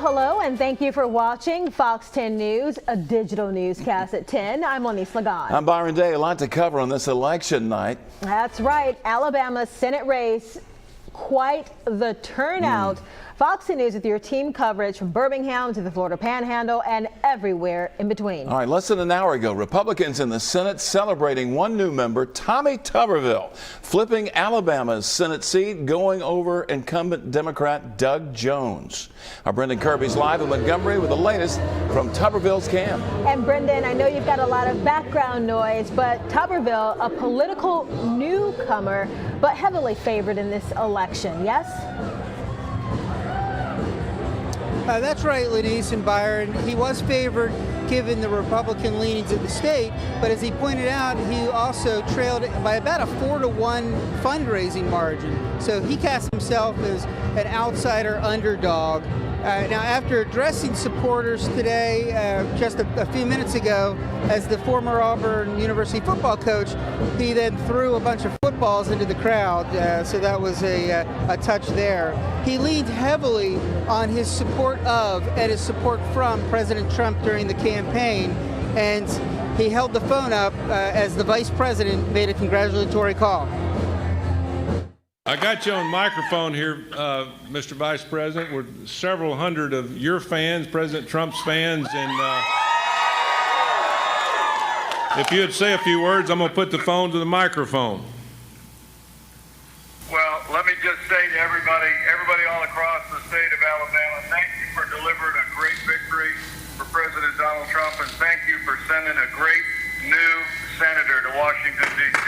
hello, and thank you for watching Fox 10 News, a digital newscast at 10. I'm Lenise Lagan. I'm Byron Day. A lot to cover on this election night. That's right. Alabama's Senate race, quite the turnout. Fox 10 News with your team coverage from Birmingham to the Florida Panhandle and everywhere in between. All right, less than an hour ago, Republicans in the Senate celebrating one new member, Tommy Tuberville, flipping Alabama's Senate seat, going over incumbent Democrat Doug Jones. Our Brendan Kirby's live in Montgomery with the latest from Tuberville's camp. And Brendan, I know you've got a lot of background noise, but Tuberville, a political newcomer, but heavily favored in this election, yes? That's right, Lenise and Byron. He was favored given the Republican leanings of the state, but as he pointed out, he also trailed by about a 4-to-1 fundraising margin. So he cast himself as an outsider underdog. Now, after addressing supporters today, just a few minutes ago, as the former Auburn University football coach, he then threw a bunch of footballs into the crowd, so that was a touch there. He leaned heavily on his support of and his support from President Trump during the campaign, and he held the phone up as the vice president made a congratulatory call. I got you on microphone here, Mr. Vice President, with several hundred of your fans, President Trump's fans, and if you'd say a few words, I'm going to put the phone to the microphone. Well, let me just say to everybody all across the state of Alabama, thank you for delivering a great victory for President Donald Trump, and thank you for sending a great new senator to Washington, D.C.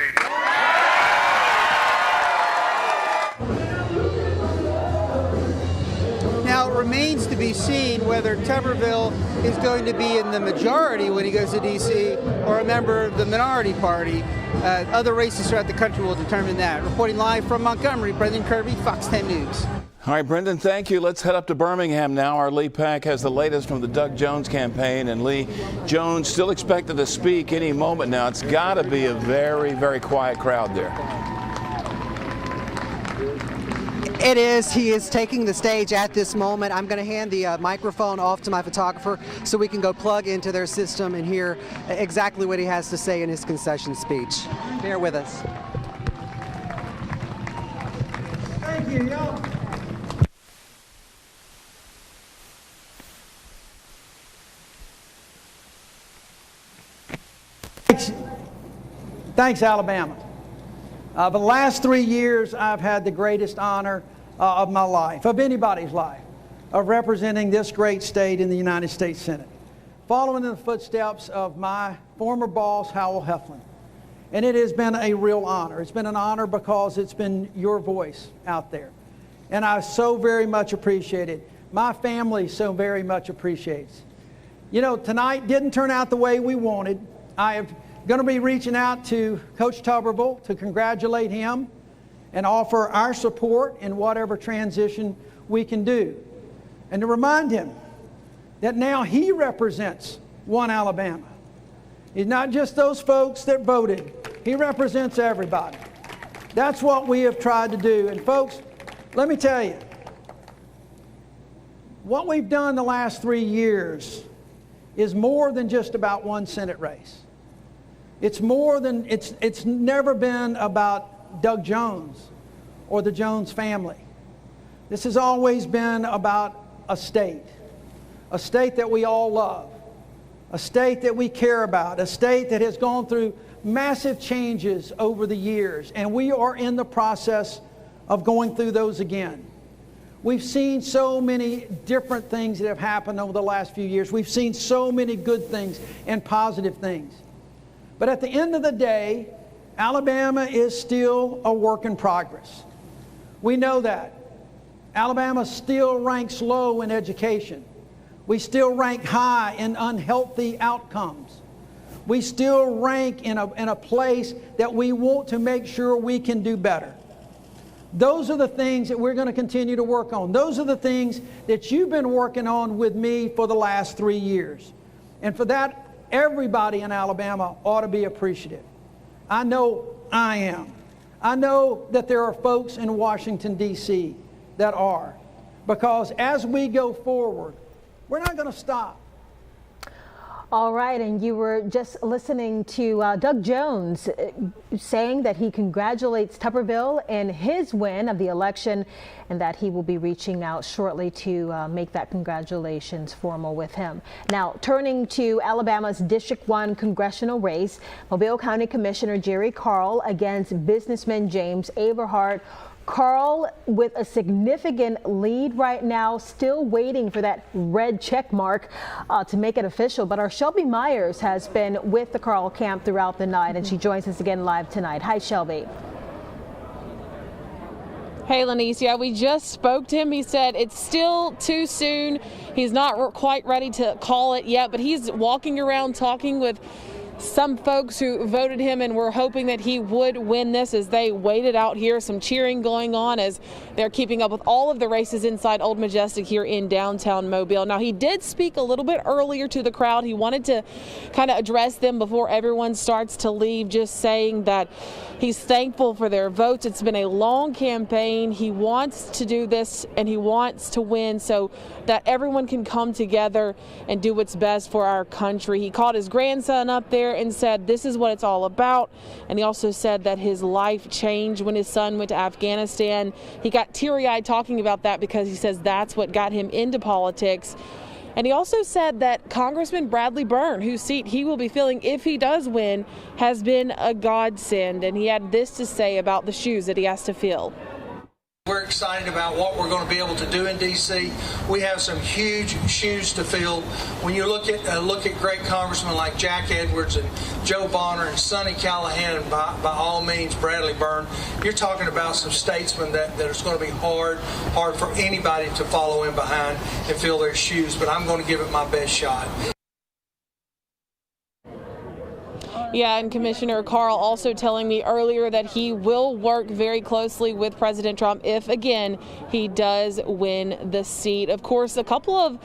Now, it remains to be seen whether Tuberville is going to be in the majority when he goes to D.C. or a member of the minority party. Other races throughout the country will determine that. Reporting live from Montgomery, Brendan Kirby, Fox 10 News. All right, Brendan, thank you. Let's head up to Birmingham now. Our Lee Pack has the latest from the Doug Jones campaign. And Lee, Jones still expected to speak any moment now. It's got to be a very, very quiet crowd there. It is. He is taking the stage at this moment. I'm going to hand the microphone off to my photographer so we can go plug into their system and hear exactly what he has to say in his concession speech. Bear with us. Thank you, y'all. Thanks, Alabama. For the last 3 years, I've had the greatest honor of my life, of anybody's life, of representing this great state in the United States Senate, following in the footsteps of my former boss, Howell Heflin. And it has been a real honor. It's been an honor because it's been your voice out there. And I so very much appreciate it. My family so very much appreciates. You know, tonight didn't turn out the way we wanted. I am going to be reaching out to Coach Tuberville to congratulate him and offer our support in whatever transition we can do. And to remind him that now he represents one Alabama. He's not just those folks that voted. He represents everybody. That's what we have tried to do. And folks, let me tell you, what we've done the last 3 years is more than just about one Senate race. It's more than, it's never been about Doug Jones or the Jones family. This has always been about a state that we all love, a state that we care about, a state that has gone through massive changes over the years, and we are in the process of going through those again. We've seen so many different things that have happened over the last few years. We've seen so many good things and positive things. But at the end of the day, Alabama is still a work in progress. We know that. Alabama still ranks low in education. We still rank high in unhealthy outcomes. We still rank in a place that we want to make sure we can do better. Those are the things that we're going to continue to work on. Those are the things that you've been working on with me for the last 3 years. And for that, everybody in Alabama ought to be appreciative. I know I am. I know that there are folks in Washington, D.C. that are. Because as we go forward, We're not going to stop. All right, and you were just listening to Doug Jones saying that he congratulates Tuberville in his win of the election and that he will be reaching out shortly to make that congratulations formal with him. Now, turning to Alabama's District 1 congressional race, Mobile County Commissioner Jerry Carl against businessman James Averhart. Carl with a significant lead right now, still waiting for that red check mark to make it official. But our Shelby Myers has been with the Carl camp throughout the night, and she joins us again live tonight. Hi, Shelby. Hey, Lanice. Yeah, we just spoke to him. He said it's still too soon. He's not quite ready to call it yet, but he's walking around talking with some folks who voted him and were hoping that he would win this as they waited out here. Some cheering going on as they're keeping up with all of the races inside Old Majestic here in downtown Mobile. Now, he did speak a little bit earlier to the crowd. He wanted to kind of address them before everyone starts to leave, just saying that he's thankful for their votes. It's been a long campaign. He wants to do this and he wants to win so that everyone can come together and do what's best for our country. He called his grandson up there and said this is what it's all about. And he also said that his life changed when his son went to Afghanistan. He got teary-eyed talking about that because he says that's what got him into politics. And he also said that Congressman Bradley Byrne, whose seat he will be filling if he does win, has been a godsend. And he had this to say about the shoes that he has to fill. We're excited about what we're going to be able to do in D.C. We have some huge shoes to fill. When you look at great congressmen like Jack Edwards and Joe Bonner and Sonny Callahan and by all means Bradley Byrne, you're talking about some statesmen that it's going to be hard for anybody to follow in behind and fill their shoes. But I'm going to give it my best shot. Yeah, and Commissioner Carl also telling me earlier that he will work very closely with President Trump if, again, he does win the seat. Of course, a couple of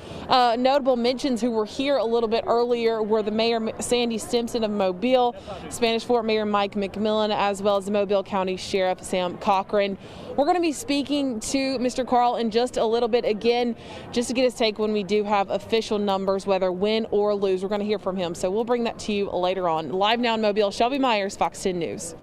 notable mentions who were here a little bit earlier were the Mayor Sandy Stimson of Mobile, Spanish Fort Mayor Mike McMillan, as well as the Mobile County Sheriff Sam Cochran. We're going to be speaking to Mr. Carl in just a little bit again, just to get his take when we do have official numbers, whether win or lose. We're going to hear from him, so we'll bring that to you later on. Live now in Mobile, Shelby Myers, Fox 10 News.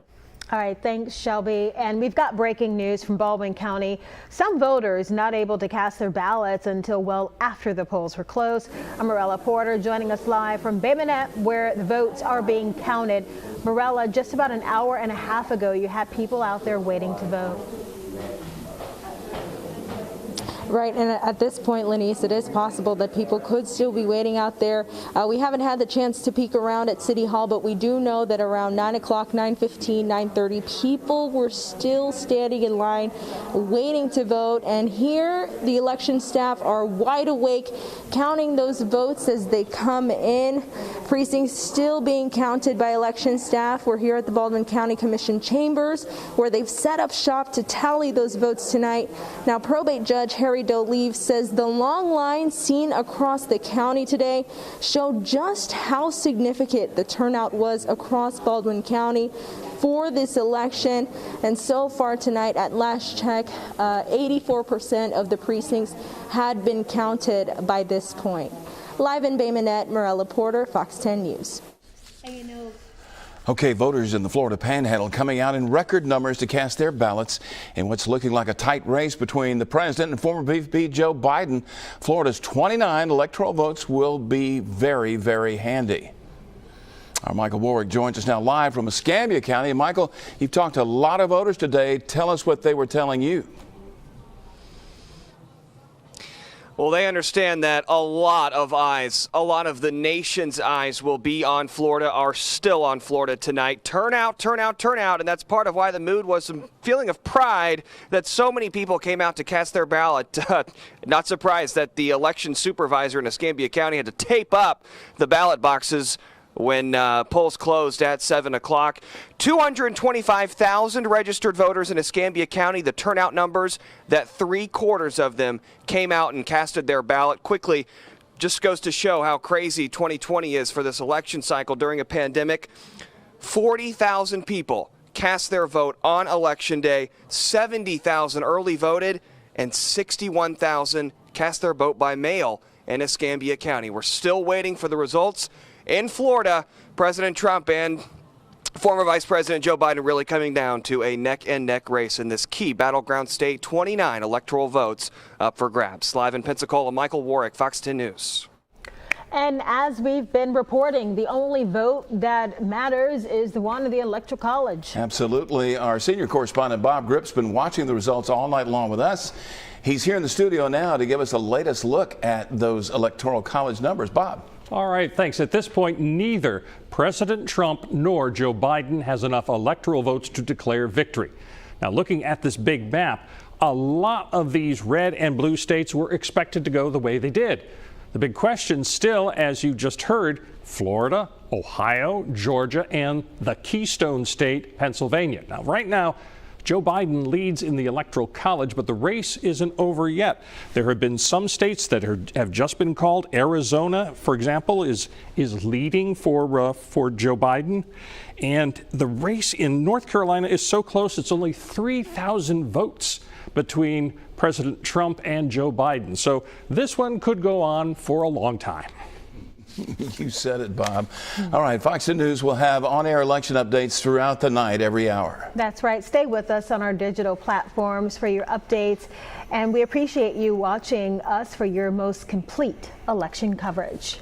All right, thanks, Shelby. And we've got breaking news from Baldwin County. Some voters not able to cast their ballots until well after the polls were closed. I'm Morella Porter joining us live from Bay Minette, where the votes are being counted. Morella, just about an hour and a half ago, you had people out there waiting to vote. Right, and at this point, Lanice, it is possible that people could still be waiting out there. We haven't had the chance to peek around at City Hall, but we do know that around 9 o'clock, 9:15, 9:30, people were still standing in line waiting to vote. And here, the election staff are wide awake, counting those votes as they come in. Precincts still being counted by election staff. We're here at the Baldwin County Commission chambers, where they've set up shop to tally those votes tonight. Now, probate judge Harry Doleave says the long lines seen across the county today show just how significant the turnout was across Baldwin County for this election. And so far tonight, at last check, 84% of the precincts had been counted by this point. Live in Bay Minette, Morella Porter, Fox 10 News. Okay, voters in the Florida Panhandle coming out in record numbers to cast their ballots in what's looking like a tight race between the president and former VP Joe Biden. Florida's 29 electoral votes will be very, very handy. Our Michael Warwick joins us now live from Escambia County. Michael, you've talked to a lot of voters today. Tell us what they were telling you. Well, they understand that a lot of eyes, a lot of the nation's eyes will be on Florida, are still on Florida tonight. Turnout, turnout, turnout, and that's part of why the mood was some feeling of pride that so many people came out to cast their ballot. Not surprised that the election supervisor in Escambia County had to tape up the ballot boxes when polls closed at 7 o'clock. 225,000 registered voters in Escambia County. The turnout numbers, that 3/4 of them came out and casted their ballot quickly. Just goes to show how crazy 2020 is for this election cycle during a pandemic. 40,000 people cast their vote on Election Day. 70,000 early voted, and 61,000 cast their vote by mail. and Escambia County. We're still waiting for the results in Florida. President Trump and former Vice President Joe Biden really coming down to a neck-and-neck race in this key battleground state. 29 electoral votes up for grabs. Live in Pensacola, Michael Warwick, Fox 10 News. And as we've been reporting, the only vote that matters is the one of the Electoral College. Absolutely. Our senior correspondent Bob Gripp's been watching the results all night long with us. He's here in the studio now to give us the latest look at those Electoral College numbers. Bob. All right, thanks. At this point, neither President Trump nor Joe Biden has enough electoral votes to declare victory. Now, looking at this big map, a lot of these red and blue states were expected to go the way they did. The big question still, as you just heard, Florida, Ohio, Georgia, and the Keystone State, Pennsylvania. Now, right now, Joe Biden leads in the Electoral College, but the race isn't over yet. There have been some states that have just been called. Arizona, for example, is leading for Joe Biden. And the race in North Carolina is so close, it's only 3,000 votes between President Trump and Joe Biden. So this one could go on for a long time. You said it, Bob. All right, Fox 10 News will have on-air election updates throughout the night, every hour. That's right. Stay with us on our digital platforms for your updates. And we appreciate you watching us for your most complete election coverage.